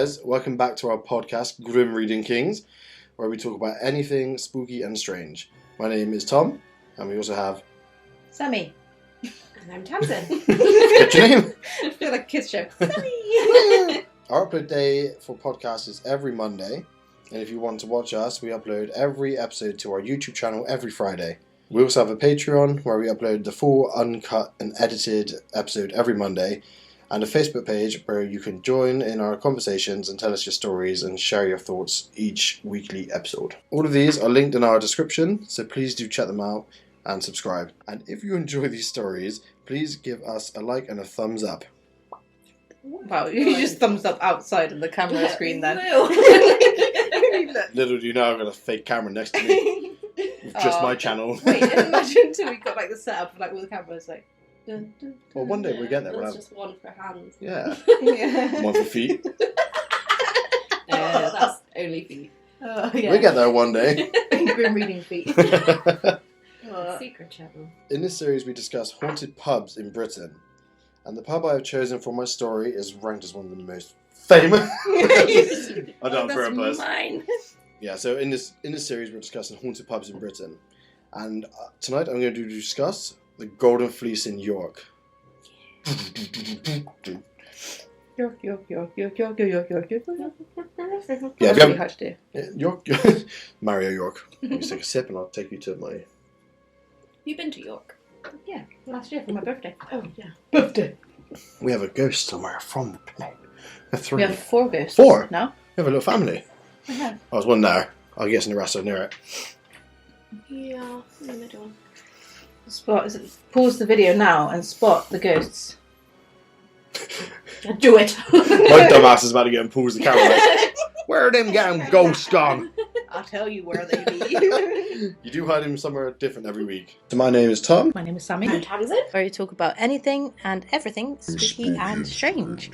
guys, welcome back to our podcast, Grim Reading Kings, where we talk about anything spooky and strange. My name is Tom, and we also have... Sammy. And I'm Tamsin. What's your name? I feel like a kids show. Sammy! Our upload day for podcasts is every Monday, and if you want to watch us, we upload every episode to our YouTube channel every Friday. We also have a Patreon, where we upload the full, uncut and edited episode every Monday, and a Facebook page where you can join in our conversations and tell us your stories and share your thoughts each weekly episode. All of these are linked in our description, so please do check them out and subscribe. And if you enjoy these stories, please give us a like and a thumbs up. Wow, you just thumbs up outside of the camera screen then. Little do you know, I've got a fake camera next to me with just my channel. Wait, imagine until we got like the setup of like all the cameras like... Dun, dun, dun. Well, one day we'll get there. There's We'll have... just one for hands. Yeah. Yeah. One for feet. That's only feet. Oh, yeah. We'll get there one day. Grim reading feet. Secret channel. In this series, we discuss haunted pubs in Britain. And the pub I have chosen for my story is ranked as one of the most famous. I don't That's purpose. mine. Yeah, so in this series, we're discussing haunted pubs in Britain. And tonight, I'm going to discuss the Golden Fleece in York. York, York, York, York, York, York, York, York, York. Yeah, That's really hard to do. York. Mario York. Let me take a sip and I'll take you to my... You been to York? Yeah, last year for my birthday. Oh, yeah. Birthday. We have a ghost somewhere from the play. We have 4 ghosts. 4? No? We have a little family. Yeah. Oh, there's one there. I'm guessing the rest are near it. Yeah, in the middle. Pause the video now and spot the ghosts. Do it. My dumbass is about to get and pulls the camera. Like, where are them damn ghosts gone? I'll tell you where they be. You do hide him somewhere different every week. So my name is Tom. My name is Sammy. And Tamsin? Where you talk about anything and everything spooky and strange.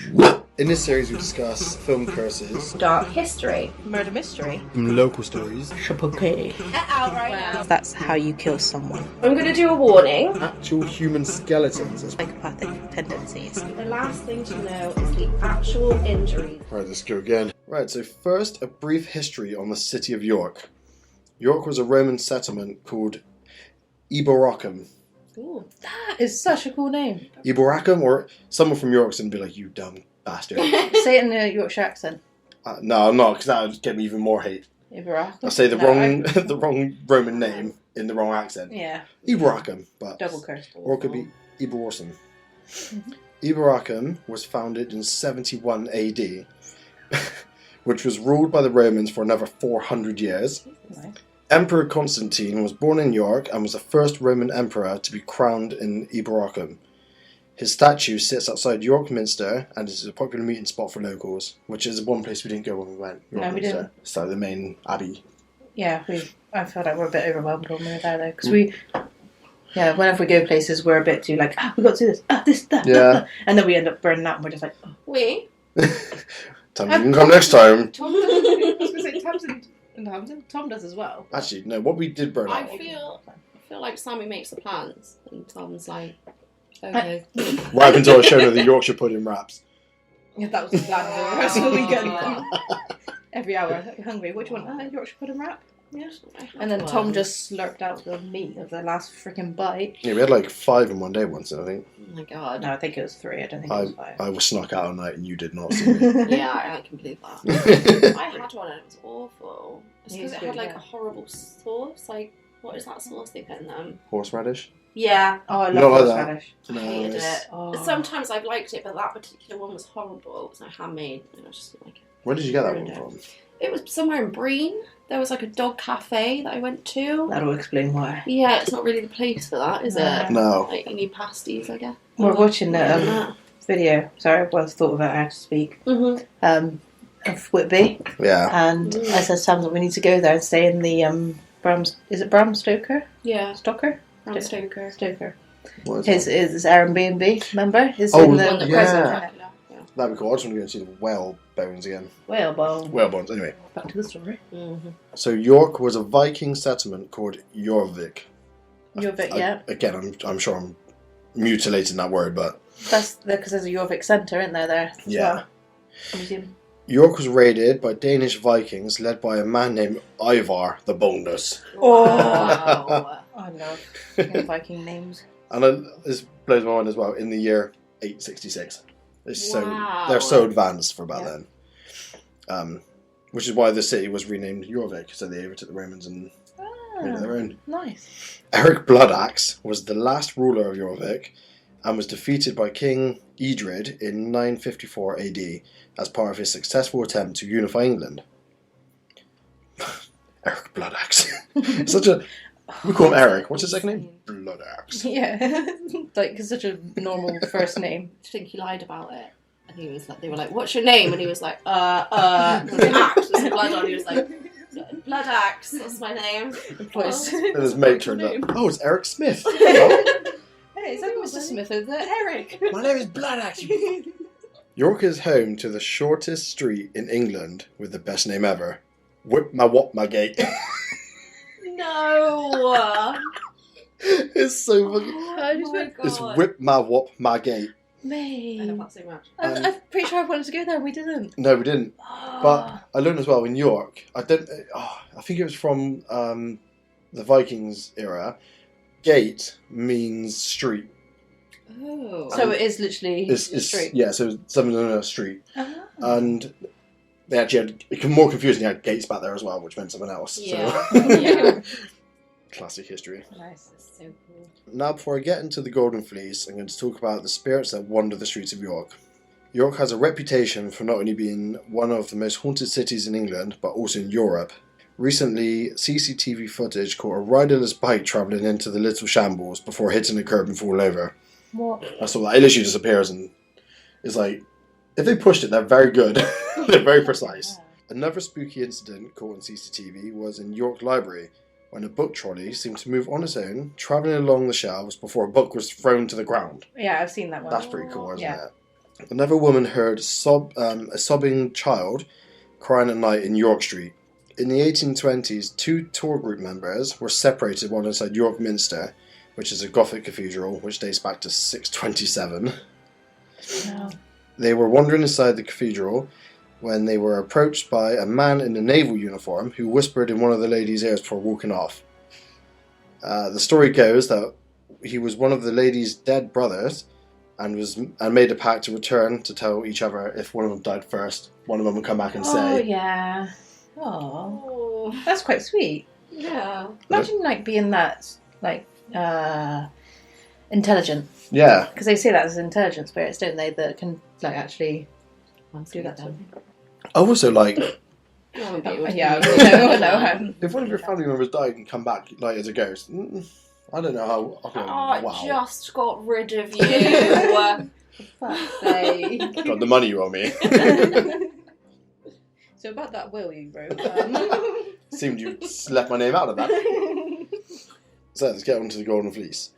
In this series we discuss film curses, Dark history. Murder mystery. local stories, Chapoke. Out right now. That's how you kill someone. I'm going to do a warning. actual human skeletons. Psychopathic tendencies. The last thing to know is the actual injury. Right, let's go again. Right, so first, a brief history on the city of York. York was a Roman settlement called Eboracum. Ooh, that is such a cool name. Eboracum, or someone from York's going to be like, you dumb bastard. Say it in a Yorkshire accent. No, I'm not, because that would get me even more hate. Ibaraka. I'll say the wrong Roman name in the wrong accent. Yeah. Eboracum, but... Double cursed. Or it could be Eboracum. Mm-hmm. Eboracum was founded in 71 AD, which was ruled by the Romans for another 400 years. Nice. Emperor Constantine was born in York and was the first Roman emperor to be crowned in Eboracum. His statue sits outside York Minster and is a popular meeting spot for locals, which is one place we didn't go when we went. York No, we Minster. didn't. It's like the main abbey. Yeah, I feel like we're a bit overwhelmed when we were there though. Because whenever we go places, we're a bit too like, we've got to do this, this, that, Yeah. that. And then we end up burning out and we're just like, oh. We? Tom, you can come next time. Tom does. I was going to say Tom does as well. Actually, no, what we did burn I out. feel like Sammy makes the plans and Tom's like, okay. What happened to our show of the Yorkshire pudding wraps? Yeah, that was the plan of the rest of the weekend. Every hour, you're hungry. Which one? Yorkshire pudding wrap. Yeah. And then Tom just slurped out the meat of the last freaking bite. Yeah, we had like 5 in one day once, I think. Oh my god. No, I think it was 3. I don't think it was 5. I was snuck out all night and you did not see me. Yeah, I can believe that. I had one and it was awful. It's because it Me had too, like yeah. a horrible sauce. Like, what is that sauce they put in them? Horseradish? Yeah. Oh, I You love don't like horseradish. I No, hated it's- it. Oh. Sometimes I've liked it, but that particular one was horrible. It was like handmade, and I just didn't like it. Where did you get that one from? It was somewhere in Breen. There was like a dog cafe that I went to. That'll explain why. Yeah, it's not really the place for that, is it? No. Like, you need pasties, I guess. We're watching Yeah. the video. Sorry, I thought of it. I had to speak. Mm-hmm. Of Whitby, Yeah. and I said to Sam that we need to go there and stay in the Is it Bram Stoker? Yeah. Stoker. Bram Stoker. Stoker. What is His Airbnb, remember? Oh, in The one that yeah. present. Yeah. that? That'd be cool. I just want to go and see the whale bones again. Whale bone. Whale bones, anyway. Back to the story. Mm-hmm. So York was a Viking settlement called Jorvik. Jorvik, yeah. Again, I'm sure I'm mutilating that word, but That's because there's a Jorvik Centre, isn't there? There. As yeah. well. Museum. York was raided by Danish Vikings led by a man named Ivar the Boneless. Wow. I love Viking names. And this blows my mind as well, in the year 866. Wow. They're so advanced for about Yeah. then. Which is why the city was renamed Jorvik, so they overtook the Romans and made it their own. Nice. Eric Bloodaxe was the last ruler of Jorvik and was defeated by King Edred in 954 AD as part of his successful attempt to unify England. Eric Bloodaxe. Such a... We call him Eric. What's his second name? Bloodaxe. Yeah. Like, it's such a normal first name. I think he lied about it. And he was like, they were like, what's your name? And he was like, with an axe with some blood on. He was like, Blood Axe, that's my name. Voice. And his mate turned up. Oh, it's Eric Smith. Hey, is that Mr. Smith over there? Eric. My name is Bloodaxe. York is home to the shortest street in England with the best name ever. Whip my wop my gate. No! It's so fucking... Oh my god. It's whip my wop my gate. I love Mate. that so much. I'm pretty sure I wanted to go there and we didn't. No, we didn't. But I learned as well in York. I think it was from the Vikings era. Gate means street. Oh. So it is literally It's straight. yeah. So something on a street, Oh. and they actually had more confusing. They had gates back there as well, which meant something else. Yeah. So. Yeah. Classic history. Nice. That's so cool. Now, before I get into the Golden Fleece, I'm going to talk about the spirits that wander the streets of York. York has a reputation for not only being one of the most haunted cities in England, but also in Europe. Recently, CCTV footage caught a riderless bike travelling into the Little Shambles before hitting the curb and falling over. What? That's all that. It literally disappears, and it's like, if they pushed it, they're very good. They're very precise. Another spooky incident caught on CCTV was in York Library, when a book trolley seemed to move on its own, travelling along the shelves before a book was thrown to the ground. Yeah, I've seen that one. That's pretty cool, isn't Yeah. it? Another woman heard a sobbing child crying at night in York Street. In the 1820s, two tour group members were separated while inside York Minster, which is a Gothic cathedral which dates back to 627. No. They were wandering inside the cathedral when they were approached by a man in a naval uniform who whispered in one of the ladies' ears before walking off. The story goes that he was one of the lady's dead brothers and made a pact to return to tell each other if one of them died first, one of them would come back and Oh, say... yeah. Oh. Oh. That's quite sweet. Yeah. Imagine, like, being that, like, intelligent. Yeah. Because they say that as intelligent spirits, don't they? That can, like, actually do that sort of thing. I also like... I wouldn't be able to Yeah, do no, that. no. If one of your family members died and come back like as a ghost, I don't know how... Oh, wow. I just got rid of you. Fuck's sake. Got the money you owe me. So about that will you wrote, Seemed you left my name out of that. So let's get on to the Golden Fleece.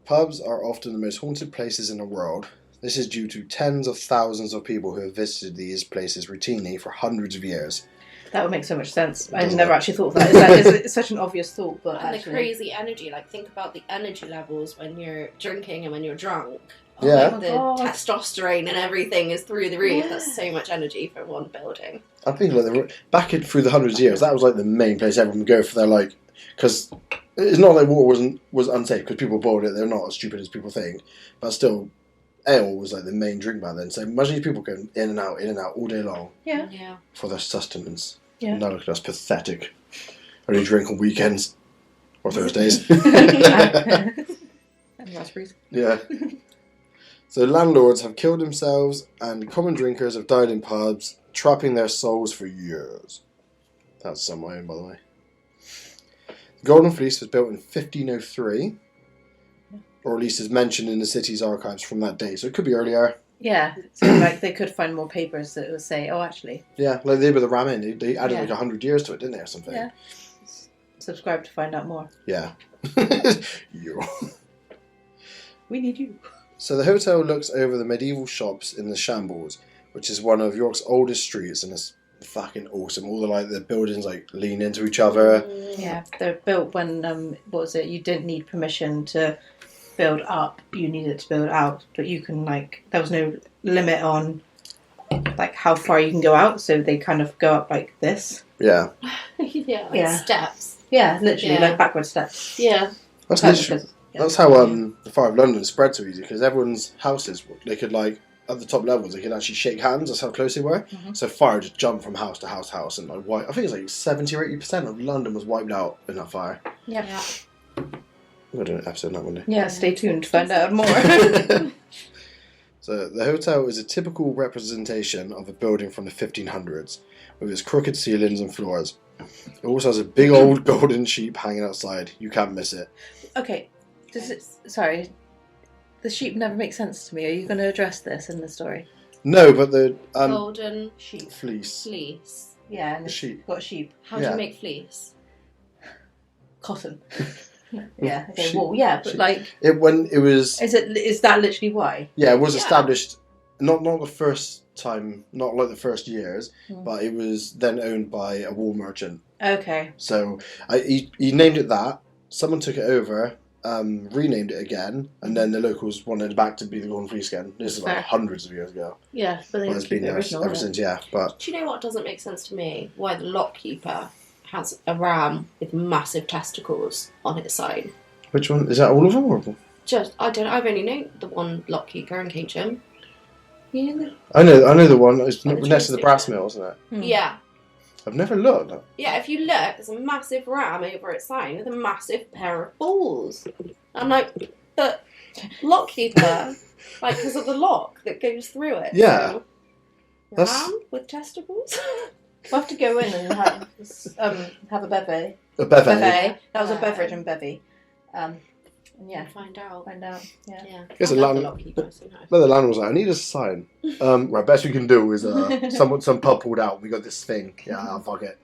Pubs are often the most haunted places in the world. This is due to tens of thousands of people who have visited these places routinely for hundreds of years. That would make so much sense. I Doesn't never it? actually thought of that. It's such an obvious thought, but And the actually... crazy energy, like think about the energy levels when you're drinking and when you're drunk. Yeah. Like, the God. testosterone and everything is through the roof. Yeah. That's so much energy for one building. I think like through the hundreds of years, that was like the main place everyone would go for their like, because it's not like water was unsafe because people boiled it. They're not as stupid as people think, but still, ale was like the main drink back then. So imagine these people going in and out all day long Yeah. Yeah. for their sustenance. Yeah. Now look at us, pathetic. Only drink on weekends or Thursdays. And raspberries. Yeah. So landlords have killed themselves and common drinkers have died in pubs, trapping their souls for years. That's somewhere in, by the way. The Golden Fleece was built in 1503, or at least is mentioned in the city's archives from that date, so it could be earlier. Yeah. So like they could find more papers that would say, oh, actually, Yeah, like they were the Ramen, they added Yeah. like 100 years to it, didn't they, or something? yeah. Subscribe to find out more. Yeah. You. We need you. So the hotel looks over the medieval shops in the Shambles, which is one of York's oldest streets, and it's fucking awesome. All the buildings like lean into each other. Yeah, they're built when what was it? You didn't need permission to build up. You needed to build out, but you can there was no limit on like how far you can go out, so they kind of go up like this. Yeah. Yeah, steps. Yeah, literally Yeah. like backward steps. Yeah. That's Because- literally, yeah. that's how the Fire of London spread so easy, because everyone's houses, they could like, at the top levels, they could actually shake hands. That's how close they were. Mhm. So fire just jumped from house to house to house, and like I think it's like 70 or 80% of London was wiped out in that fire. Yeah. We're doing an episode on that one day. Yeah, stay tuned to find out more. So the hotel is a typical representation of a building from the 1500s, with its crooked ceilings and floors. It also has a big old golden sheep hanging outside. You can't miss it. Okay, sorry, the sheep never makes sense to me. Are you going to address this in the story? No, but the Golden Sheep. fleece. fleece. Yeah, and The it's sheep. got sheep. How do Yeah. you make fleece? Cotton. Yeah, okay, Sheep. well, yeah, but Sheep. like, It was is that literally why? yeah, it was Yeah. established not the first time, not like the first years, Mm. but it was then owned by a wool merchant. Okay. So he named it that. Someone took it over, renamed it again, and then the locals wanted it back to be the Golden Fleece again. This is like Fair. hundreds of years ago. Yeah, but they Well, have it's to keep been it there original. ever isn't since, yeah. But Do you know what doesn't make sense to me? Why the lockkeeper has a ram with massive testicles on its side. which one is that? All of them? Or? I've only known the one lockkeeper in Keynsham. You know I know the one. It's Like the next to the train brass station. mill, isn't it? it? Yeah. I've never looked. Yeah, if you look, there's a massive ram over its side with a massive pair of balls. I'm like, but lockkeeper, like, because of the lock that goes through it. Yeah. So, That's- ram with testicles? We'll have to go in and have a bevy. A bevy. Bevy. That was a beverage and bevy. And yeah, Find out. find out. Yeah. Yeah. Guess I'll a have the land- lockkeeper somehow. But the landlord was like, I need a sign. Right, best we can do is some pub pulled out. We got this thing. Yeah, I'll fuck it.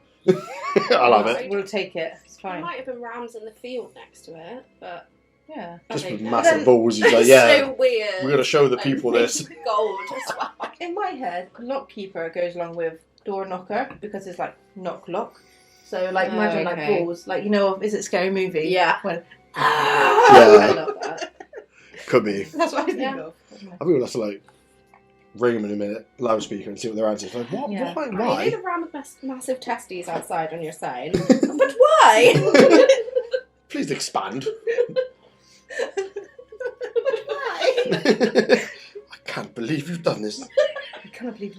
I love it. We'll take it. It's There fine. might have been rams in the field next to it, but Yeah. Just I with don't know. massive Then- balls. He's like, it's yeah, so weird. we're gonna show the Like, people this. gold as well. In my head, lockkeeper goes along with door knocker because it's like knock lock. So like Oh, imagine okay. like balls, like is it Scary Movie? Yeah. When, Yeah. I love that. Could be. That's what I think Yeah. of. I think we'll have to like ring them in a minute, loudspeaker, and see what their answer is. Like, what? Yeah. Why? You Why? know the ram with massive testes outside on your sign? But why? Please expand. But why? I can't believe you've done this. I can't believe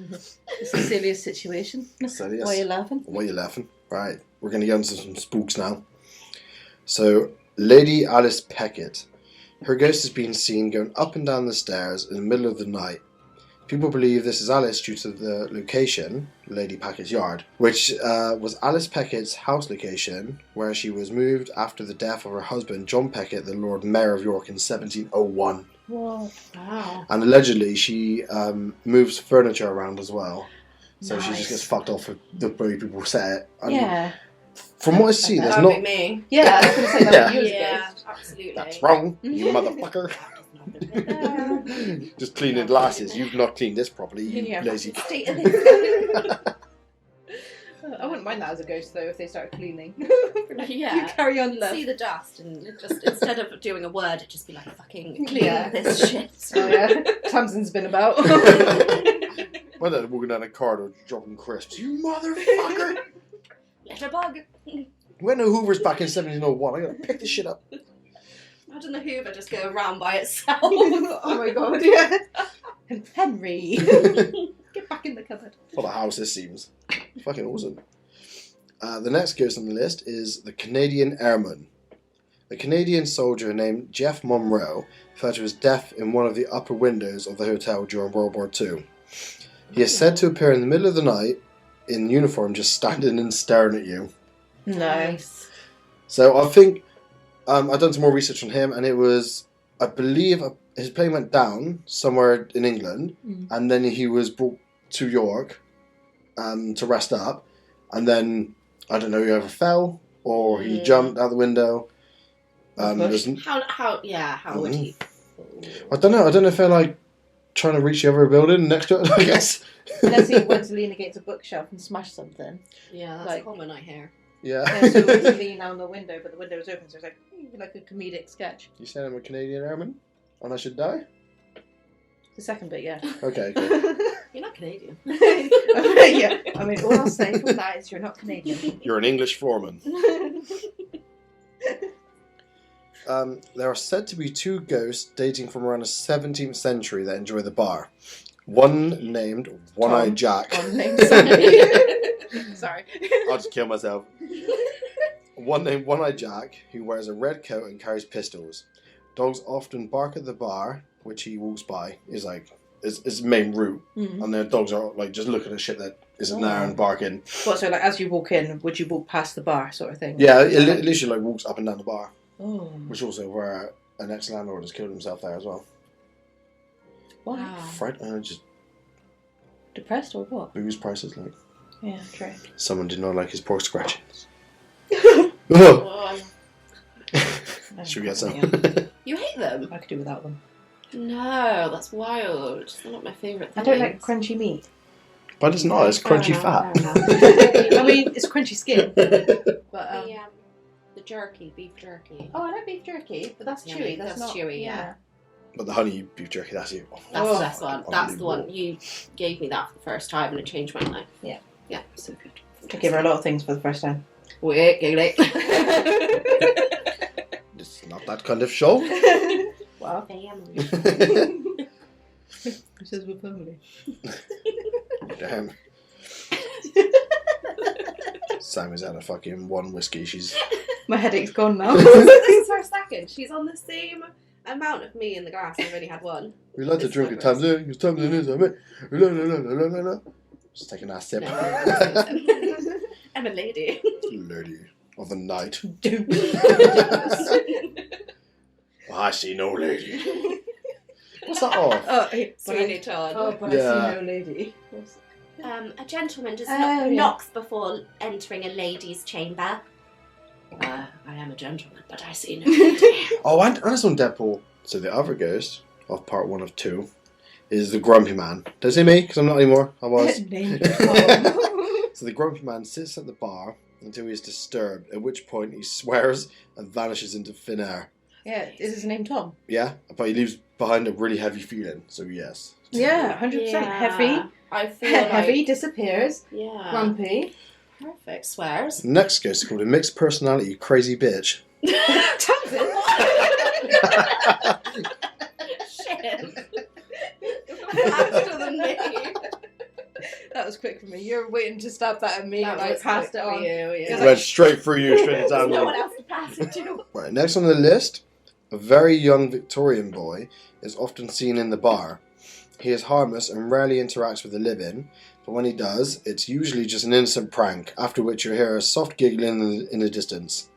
it's a serious situation. So, yes. Why are you laughing? Why are you laughing? Right, we're going to get into some spooks now. So, Lady Alice Peckett. Her ghost has been seen going up and down the stairs in the middle of the night. People believe this is Alice due to the location, Lady Peckett's yard, which was Alice Peckett's house location, where she was moved after the death of her husband, John Peckett, the Lord Mayor of York, in 1701. Whoa. Wow. And allegedly, she moves furniture around as well. So she Nice. just gets fucked off with the way people set it. And Yeah. from what I see, there's That not. would be me. Yeah, I was going to say that Yeah. was you as a Yeah, ghost. absolutely. That's wrong, you motherfucker. Just cleaning glasses. You've not cleaned this properly, you Yeah. lazy. State of this. I wouldn't mind that as a ghost though if they started cleaning. Yeah. You carry on love. See the dust and it just instead of doing a word, it'd just be like fucking clean Yeah. this shit. Oh yeah, Tamsin's been about. My dad walking down a corridor dropping crisps. You motherfucker! Little bug. When the Hoover's back in 1701, I gotta pick this shit up. Imagine the Hoover just going around by itself. Oh my god, yeah. And Henry, get back in the cupboard. What a house this seems. Fucking awesome. The next ghost on the list is the Canadian Airman. A Canadian soldier named Jeff Monroe fell to his death in one of the upper windows of the hotel during World War II. He is said to appear in the middle of the night in uniform, just standing and staring at you. Nice. So I think I've done some more research on him, and it was, I believe, his plane went down somewhere in England, and then he was brought to York to rest up, and then I don't know, he either fell or he jumped out the window. There's n- How would he? I don't know if they're like trying to reach the other building next to it. I guess. Unless he went to lean against a bookshelf and smash something. Yeah, that's Like- common, I hear. Yeah. Yeah, so he went to lean out the window, but the window was open, so it's like a comedic sketch. You said I'm a Canadian airman, and I should die. The second bit, yeah. Okay, good. You're not Canadian. Yeah. I mean, all I'll say from that is you're not Canadian. You're an English foreman. There are said to be 2 ghosts dating from around the 17th century that enjoy the bar. One named One-Eyed Jack. One named Sunny. Sorry. I'll just kill myself. One named One-Eyed Jack, who wears a red coat and carries pistols. Dogs often bark at the bar, which he walks by. Is like his main route, and their dogs are like just looking at shit that isn't there and barking. What? So like, as you walk in, would you walk past the bar, sort of thing? Yeah, it literally like walks up and down the bar. Oh. Which also where an ex-landlord has killed himself there as well. Why? Wow. Fright, just Depressed or what? booze prices like. Yeah, true. Someone did not like his pork scratchings. Oh, Should we get some? you hate them? I could do without them. No, that's wild. They're not my favourite thing. I don't like crunchy meat. But it's not. It's crunchy fat. I mean, it's crunchy skin. But the jerky, beef jerky. oh, I like beef jerky, but that's Yummy. chewy. That's That's not chewy, yeah. But the honey beef jerky, that's you. That's Oh, the best one. That's the one. unbelievable. You gave me that for the first time and it changed my life. Yeah. Yeah, so good. I give her a lot of things for the first time. Wait, get It's not that kind of show. Wow. Family. This is with family. Damn. Sammy's had a fucking 1 whiskey. She's. My headache's gone now. This is her second. She's on the same amount of me in the glass. I've only had one. We like to It's drink my at times in. It's times in, isn't it? La. Just taking a sip. No, I'm a lady. Lady of the night. Dude. I see no lady. What's that off? Oh, hey, Sweeney Todd. Oh, but Yeah. I see no lady. A gentleman does Oh, not yeah. knocks before entering a lady's chamber. I am a gentleman, but I see no lady. Oh, and it's on Deadpool. So the other ghost of part 1 of 2 is the Grumpy Man. Did I say me? Because I'm not anymore. I was. Name So the Grumpy Man sits at the bar until he is disturbed, at which point he swears and vanishes into thin air. Yeah, is his name Tom? Yeah, but he leaves behind a really heavy feeling, so yes. Yeah, 100%. Heavy. I feel like Heavy, disappears. Yeah. Grumpy. Perfect. Swears. Next ghost is called a mixed personality crazy bitch. Tamsin. Shit. Faster than me. That was quick for me. You're waiting to stab that at me That and I was passed quick it for on. you, It yeah. went straight through you, straight to There's no down. one else to pass it to. Right, next on the list, a very young Victorian boy is often seen in the bar. He is harmless and rarely interacts with the living, but when he does, it's usually just an innocent prank, after which you'll hear a soft giggling in the distance.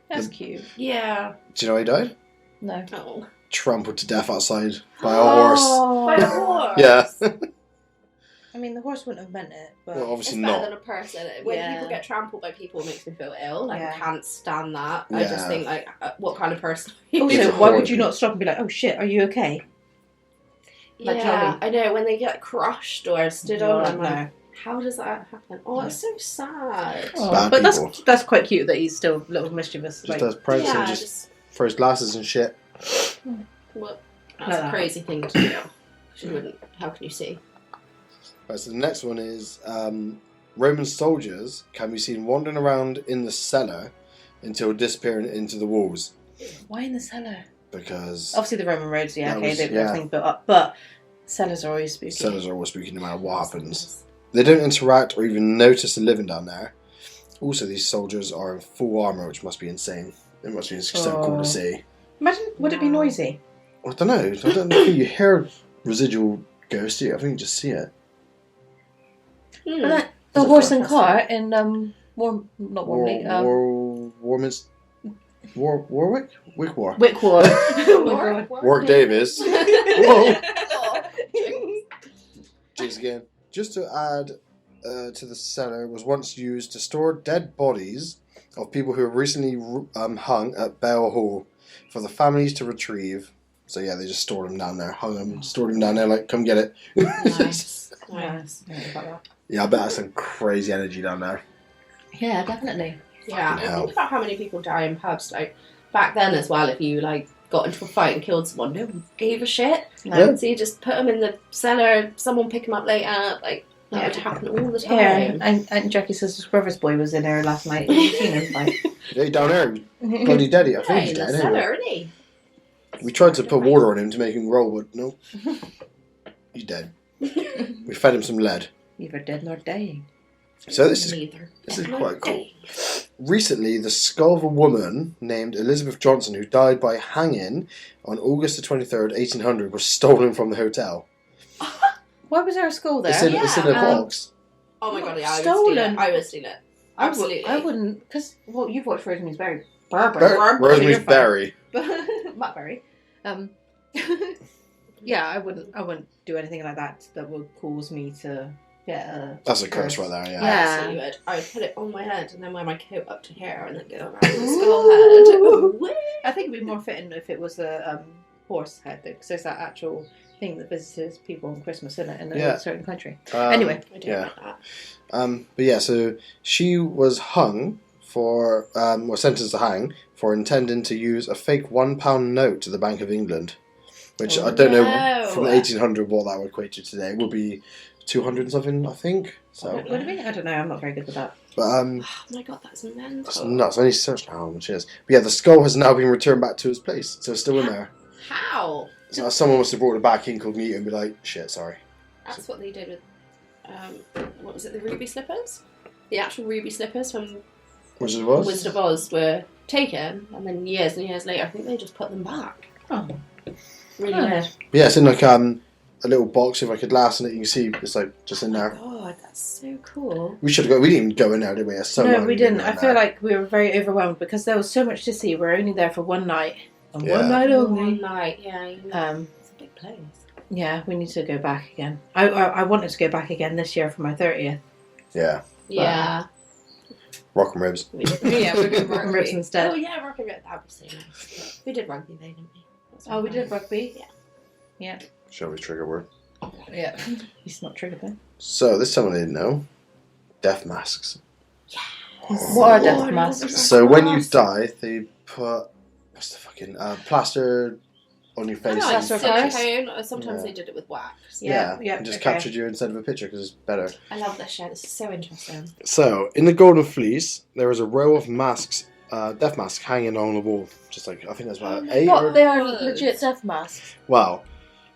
That's cute. Yeah. Do you know how he died? No. Oh. Trampled to death outside by a horse. By a horse. Yeah. I mean, the horse wouldn't have meant it, but... Well, It's obviously better not. than a person. When Yeah. people get trampled by people, it makes me feel ill. Like, Yeah. I can't stand that. I Yeah. just think, like, what kind of person are Also, you? It's why would horrible. you not stop and be like, oh shit, are you okay? Like, Yeah, I know. When they get crushed or stood No, on, I'm like, no. how does that happen? Oh, it's so sad. Oh, bad but people. that's quite cute that he's still a little mischievous. Just Like, does pranks and Yeah, just just throws glasses and shit. well, No, that's no. a crazy thing to do. She wouldn't. How can you see? Right, so the next one is Roman soldiers can be seen wandering around in the cellar until disappearing into the walls. why in the cellar? Because Obviously the Roman roads, yeah, That okay, was- they've yeah. everything built up, but cellars are always spooky. cellars are always spooky no matter what happens. They don't interact or even notice the living down there. Also, these soldiers are in full armour, which must be insane. It must be so cool Oh. to see. Imagine, would it be noisy? I don't know. I don't think you hear residual ghosts, do you? I think you just see it. Hmm. But like, the Is it horse and interesting? cart in not Warmly, Warwick? Wickwar. Wickwar. Warwick Davis. Whoa. Jeez again. Just to add to the cellar, was once used to store dead bodies of people who were recently hung at Bell Hall for the families to retrieve. So yeah, they just stored them down there, hung them, stored them down there, like, come get it. Nice. Nice. Yeah, I bet that's some crazy energy down there. Yeah, definitely. Yeah, Fucking and hell. think about how many people die in pubs. Like back then as well, if you like got into a fight and killed someone, no one gave a shit. Yeah. So you just put them in the cellar, someone pick them up later, like, that would happen all the time. Yeah, and Jackie's sister's brother's boy was in there last night. Have you seen him fight? Yeah, down there, bloody daddy. I think he's in the dead. cellar, Anyway. isn't he? We tried to put water on him to make him roll, but no, he's dead. We fed him some lead. Neither dead nor dying. So this is Neither. quite cool. Recently, the skull of a woman named Elizabeth Johnson, who died by hanging on August the 23rd, 1800, was stolen from the hotel. Why was there a skull there? It's in a box. Oh my god, yeah, Stolen. I would steal it. Absolutely. I wouldn't, because, well, you've watched Rosemary's Baby. Rosemary's Berry. Matt Berry. Yeah, I wouldn't do anything like that would cause me to get a... That's a curse right there, yeah. I Yeah. absolutely would. I would put it on my head and then wear my coat up to here and then go around the skull head. I think it'd be more fitting if it was a horse head, because there's that actual thing that visits people on Christmas, isn't it, in a certain country. Anyway. I do like that. But yeah, so she was hung for, or sentenced to hang for intending to use a fake £1 note to the Bank of England, which I don't know from the 1800 what that would equate to today. It would be 200 and something, I think. So Would it be? I don't know. I'm not very good with that. But Oh my god, that's mental. that's nuts. I need to search now how much it is. But yeah, the skull has now been returned back to its place, so it's still in there. How? So someone must have brought it back incognito and be like, "Shit, sorry." That's what they did with, what was it, the ruby slippers? The actual ruby slippers from Wizard of Oz? Wizard of Oz were taken, and then years and years later, I think they just put them back. Oh. Really Oh. weird. But yeah, it's in like a little box. If I could last in it, you can see it's like just in there. Oh my god, that's so cool. We should have we didn't even go in there, did we? It's so No, long we we didn't. go I in feel there. like we were very overwhelmed because there was so much to see. We were only there for one night. And Yeah. one night One only. night, yeah. It's a big place. Yeah, we need to go back again. I wanted to go back again this year for my 30th. Yeah, Yeah. rock and ribs. Yeah, we're going Rock and ribs instead. Oh yeah, rock and ribs. That was so nice. We did rugby though, didn't we? That's Oh, we really did nice. rugby? Yeah. Yeah. Shall we trigger word? Yeah. He's not triggered then. So this time I didn't know. Death masks. What are death masks? So when you die, they put what's the fucking plaster on your I face. know, like Plaster of Paris? silicone. Sometimes Yeah. they did it with wax. Yeah. and just okay. captured you instead of a picture because it's better. I love this show. This is so interesting. So in the Golden Fleece, there is a row of masks, death masks, hanging on the wall. Just like I think there's about 8. What? Or, They are legit death masks. wow.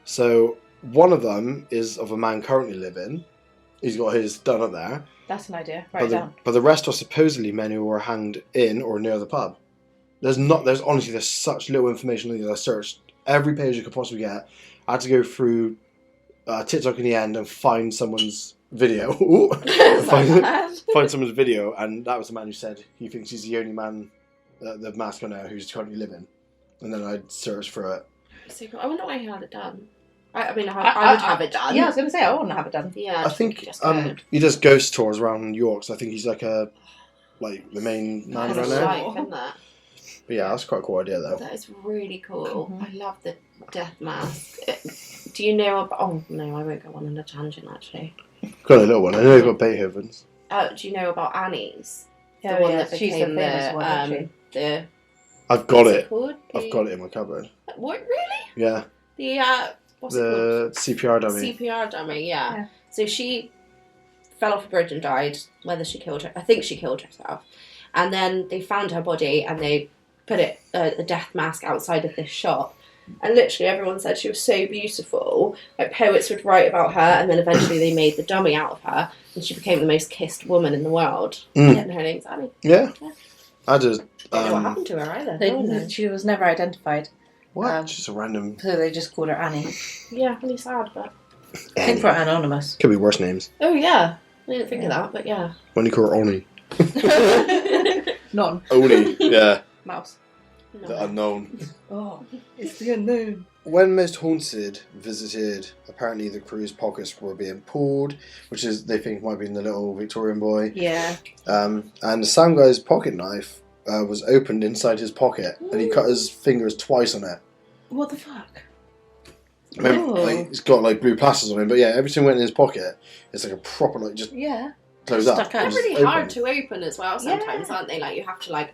So one of them is of a man currently living. He's got his done up there. That's an idea. Write it down. But the rest are supposedly men who were hanged in or near the pub. There's honestly such little information on it. I searched every page I could possibly get. I had to go through TikTok in the end and find someone's video. find someone's video, and that was the man who said he thinks he's the only man, the mask on there, who's currently living. And then I searched for it. So cool. I wonder why he had it done. I mean, I would have it done. Yeah, I was going to say, I want to have it done. Yeah, I think just good. he does ghost tours around York, so I think he's like the main man That's around a there. life, isn't that? But yeah, that's quite a cool idea though. That is really cool. Mhm. I love the death mask. Do you know about... Oh, no, I won't go on a tangent, actually. Got a little one. I know you've got Beethoven's. Do you know about Annie's? Yeah, the one yeah, that she's the became famous one, isn't the... I've got what's it. called? I've got it in my cupboard. What, really? Yeah. The, what's it called? The CPR dummy. CPR dummy, yeah. Yeah. So she fell off a bridge and died. Whether she killed her, I think she killed herself. And then they found her body and they put it a death mask outside of this shop. And literally everyone said she was so beautiful. Like poets would write about her, and then eventually they made the dummy out of her, and she became the most kissed woman in the world. And her name's Annie. Yeah. Yeah. I just. Don't know what happened to her either. No one knows. She was never identified, What? Just a random. so they just called her Annie. Yeah, really sad, but I think for anonymous. Could be worse names. oh yeah, I didn't think of that, but yeah. When you call her Oni. None. Oni. Yeah. Mouse. No. The unknown. Oh, it's the unknown. When Most Haunted visited, apparently the crew's pockets were being pulled, which is they think might be in the little Victorian boy. Yeah. And the sound guy's pocket knife was opened inside his pocket, and he cut his fingers twice on it. What the fuck? I mean, Oh. like, he's got like blue plasters on him, but yeah, everything went in his pocket. It's like a proper like just Yeah. close up. Stuck out. They're Just really open. hard to open as well sometimes, Yeah. aren't they? Like you have to like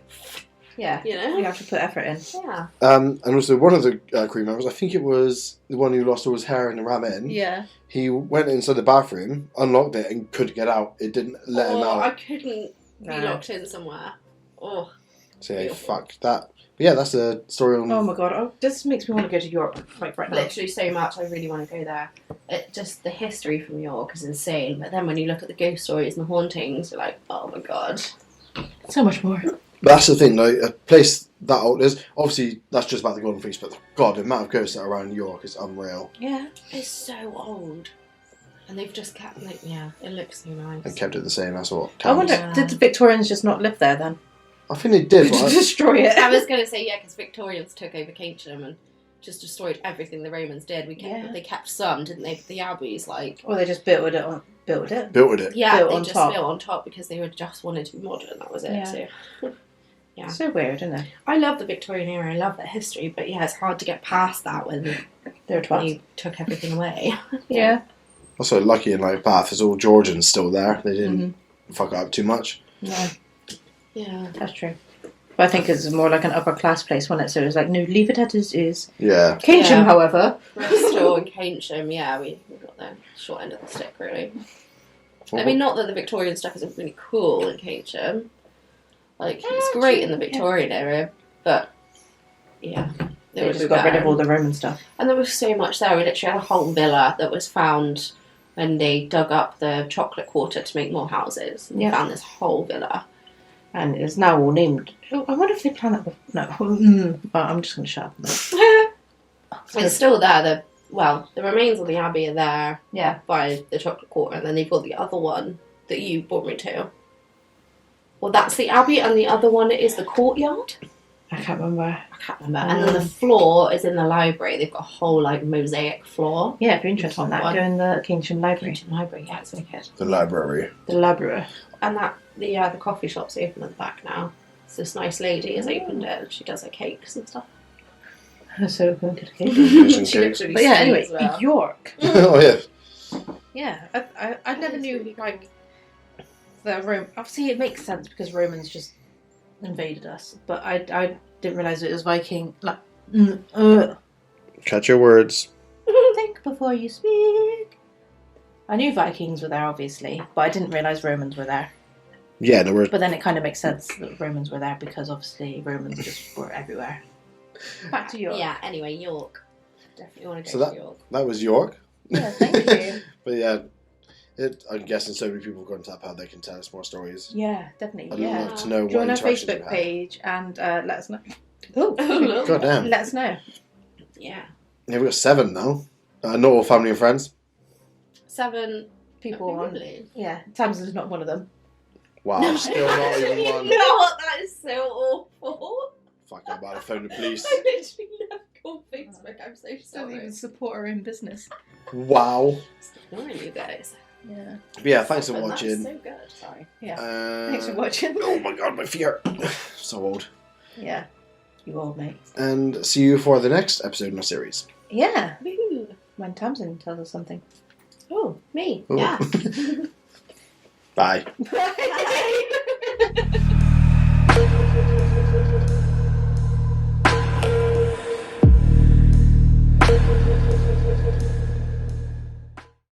Yeah. You know? You have to put effort in. Yeah. And also one of the crew members, I think it was the one who lost all his hair in the ramen. Yeah. He went inside the bathroom, unlocked it, and couldn't get out. It didn't let him out. I couldn't be locked in somewhere. Oh. So yeah, Beautiful. fuck that. But yeah, that's the story on... Oh my god, this makes me want to go to York like right now. Literally so much. I really want to go there. Just the history from York is insane. But then when you look at the ghost stories and the hauntings, you're like, oh my god. So much more. But that's the thing, like, a place that old is... Obviously, that's just about the Golden Fleece, but god, the amount of ghosts that are around York is unreal. Yeah. It's so old. And they've just kept, like, yeah, it looks so nice. And kept it the same, that's what I wonder, counts. did the Victorians just not live there then? I think they did, To right? destroy it. I was going to say, yeah, because Victorians took over Keynsham and just destroyed everything the Romans did. They kept some, didn't they? But the abbeys, like... Or they just built it. Built it. Yeah, built they on just top. built on top because they just wanted to be modern, that was it. Yeah. So, yeah. So weird, isn't it? I love the Victorian era, I love that history, but yeah, it's hard to get past that when They're twats. you took everything away. Yeah. Also, lucky in like Bath, there's all Georgians still there. They didn't fuck up too much. No, Yeah. that's true. But I think it's more like an upper class place, wasn't it? So it was like, no, leave it as it is. Yeah. Keynsham, Yeah. however. Bristol and Keynsham, yeah, we got the short end of the stick, really. I mean, not that the Victorian stuff isn't really cool in Keynsham. Like, it's great in the Victorian era, but, yeah. They just got rid of all the Roman stuff. And there was so much there. We literally had a whole villa that was found when they dug up the chocolate quarter to make more houses. And they found this whole villa. And it's now all named. I wonder if they plan that before. No. I'm just going to shut up. It's still there. The remains of the abbey are there. Yeah. By the chocolate quarter. And then they've got the other one that you brought me to. Well, that's the abbey, and the other one is the courtyard. I can't remember. And then the floor is in the library. They've got a whole, like, mosaic floor. Yeah, if you're interested in that, go in the Keynsham Library. Keynsham Library, yeah, it's wicked. The library. The library. And the coffee shop's open at the back now. So this nice lady has opened it, and she does her cakes and stuff. So we're going to Fish and She cakes. literally But yeah, sings anyway, well. York. Oh yeah. Yeah, I never knew, like, the Rome. Obviously, it makes sense because Romans just invaded us, but I didn't realise it was Viking. Like, Catch your words. think before you speak. I knew Vikings were there, obviously, but I didn't realise Romans were there. Yeah, there were. But then it kind of makes sense that Romans were there because obviously Romans just were everywhere. Back to York. Yeah, anyway, York. Definitely want to So go to York. That was York. Yeah, thank you. But yeah, I'm guessing so many people have gone to that pub, they can tell us more stories. Yeah, definitely. I'd Yeah. love to know Join what our interactions Facebook you've had. page and let us know. Oh, God damn. let us know. Yeah. Yeah, we've got 7 now. Not all family and friends. 7 People on. Really? Yeah, Tamsin's not one of them. Wow, still not even You one. know what? That is so awful. Fuck, I'm about to phone the police. I literally never called Facebook. I'm so Doesn't sorry. even support her own business. Wow. Just ignoring you guys. Yeah. But yeah, thanks for But watching. That's so good. Sorry. Yeah. Thanks for watching. Oh my god, my feet hurt. So old. Yeah. You old mate. And see you for the next episode in our series. Yeah. Woohoo. When Tamsin tells us something. Oh, me. Ooh. Yeah. Bye. Bye.